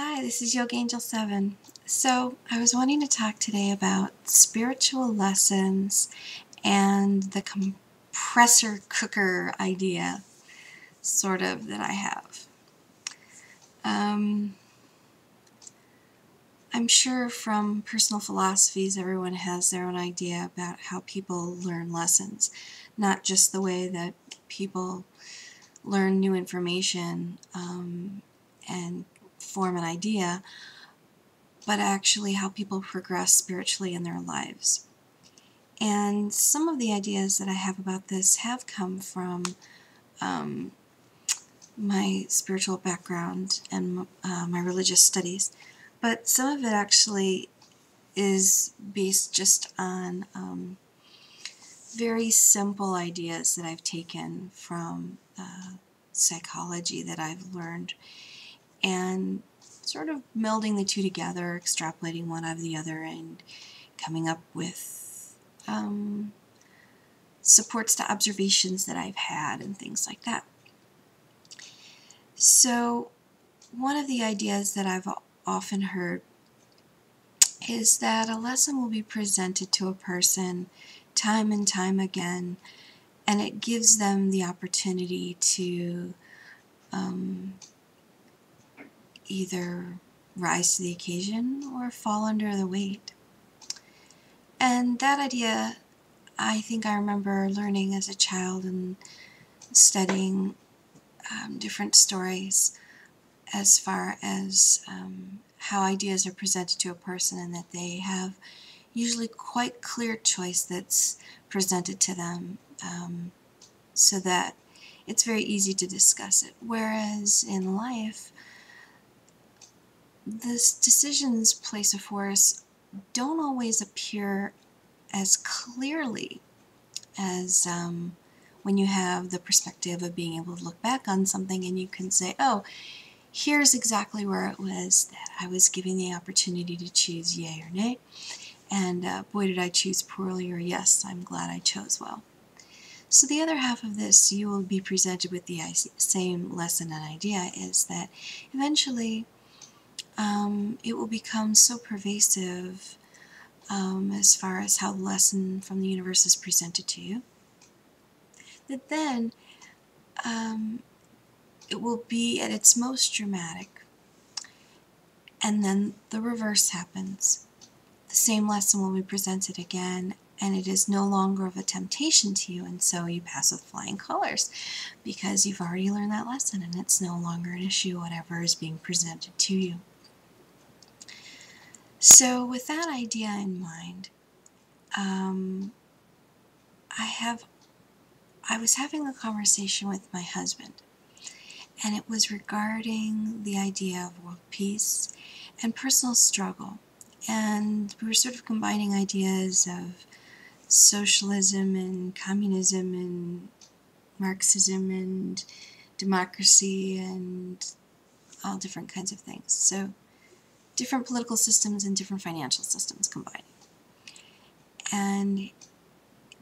Hi, this is Yoga Angel 7. So, I was wanting to talk today about spiritual lessons and the compressor cooker idea, sort of, that I have. I'm sure from personal philosophies, everyone has their own idea about how people learn lessons, not just the way that people learn new information and form an idea, but actually how people progress spiritually in their lives. And some of the ideas that I have about this have come from my spiritual background and my religious studies, but some of it actually is based just on very simple ideas that I've taken from psychology that I've learned, and sort of melding the two together, extrapolating one out of the other, and coming up with supports to observations that I've had and things like that. So one of the ideas that I've often heard is that a lesson will be presented to a person time and time again, and it gives them the opportunity to either rise to the occasion or fall under the weight. And that idea, I think I remember learning as a child and studying different stories as far as how ideas are presented to a person, and that they have usually quite clear choice that's presented to them, so that it's very easy to discuss it. Whereas in life, the decisions placed before us don't always appear as clearly as when you have the perspective of being able to look back on something and you can say, oh, here's exactly where it was that I was given the opportunity to choose yay or nay, and boy did I choose poorly, or yes, I'm glad I chose well. So the other half of this, you will be presented with the same lesson and idea, is that eventually it will become so pervasive as far as how the lesson from the universe is presented to you, that then it will be at its most dramatic, and then the reverse happens. The same lesson will be presented again, and it is no longer of a temptation to you, and so you pass with flying colors because you've already learned that lesson and it's no longer an issue, whatever is being presented to you. So with that idea in mind, I was having a conversation with my husband, and it was regarding the idea of world peace and personal struggle. And we were sort of combining ideas of socialism and communism and Marxism and democracy and all different kinds of things. So different political systems and different financial systems combined. And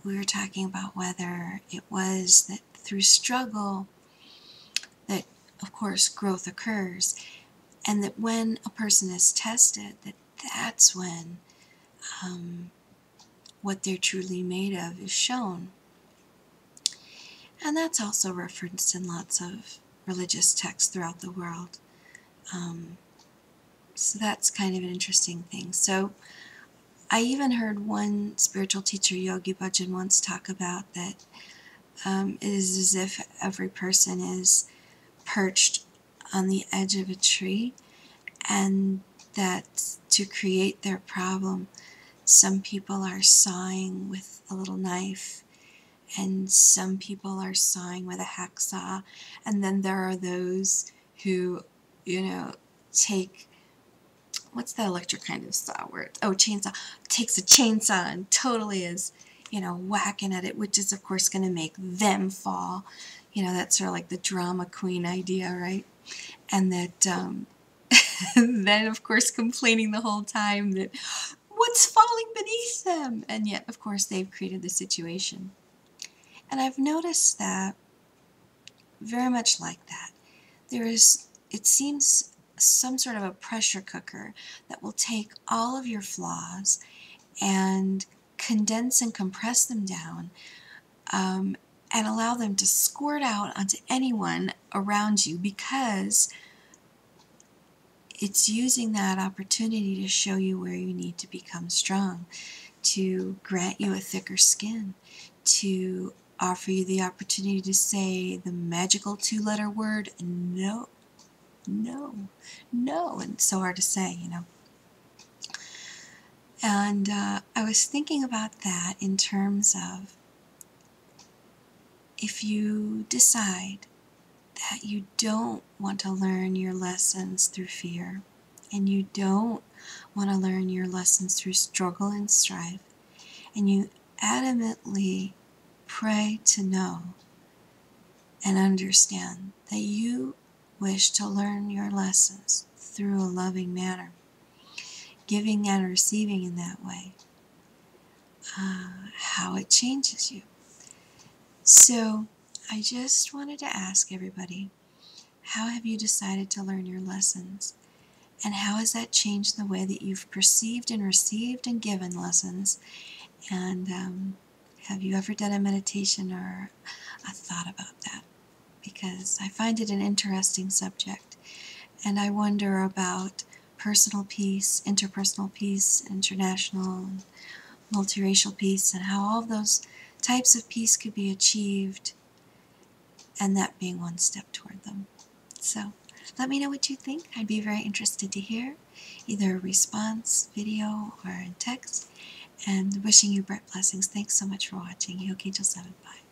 we were talking about whether it was that through struggle that, of course, growth occurs, and that when a person is tested, that's when what they're truly made of is shown. And that's also referenced in lots of religious texts throughout the world. So that's kind of an interesting thing. So I even heard one spiritual teacher, Yogi Bhajan, once talk about that it is as if every person is perched on the edge of a tree, and that to create their problem, some people are sawing with a little knife, and some people are sawing with a hacksaw, and then there are those who, take, what's the electric kind of saw where it, chainsaw, takes a chainsaw and totally is, whacking at it, which is of course going to make them fall. That's sort of like the drama queen idea, right? And that then of course complaining the whole time that what's falling beneath them, and yet of course they've created the situation. And I've noticed that very much like that. It seems some sort of a pressure cooker that will take all of your flaws and condense and compress them down, and allow them to squirt out onto anyone around you, because it's using that opportunity to show you where you need to become strong, to grant you a thicker skin, to offer you the opportunity to say the magical 2-letter word, no, no, no, and it's so hard to say, you know. And I was thinking about that in terms of, if you decide that you don't want to learn your lessons through fear, and you don't want to learn your lessons through struggle and strife, and you adamantly pray to know and understand that you wish to learn your lessons through a loving manner, giving and receiving in that way, how it changes you. So I just wanted to ask everybody, how have you decided to learn your lessons? And how has that changed the way that you've perceived and received and given lessons? And have you ever done a meditation or a thought about that? Because I find it an interesting subject. And I wonder about personal peace, interpersonal peace, international, multiracial peace, and how all of those types of peace could be achieved, and that being one step toward them. So let me know what you think. I'd be very interested to hear, either a response, video, or in text. And wishing you bright blessings. Thanks so much for watching. Yoke Angel 7. Bye.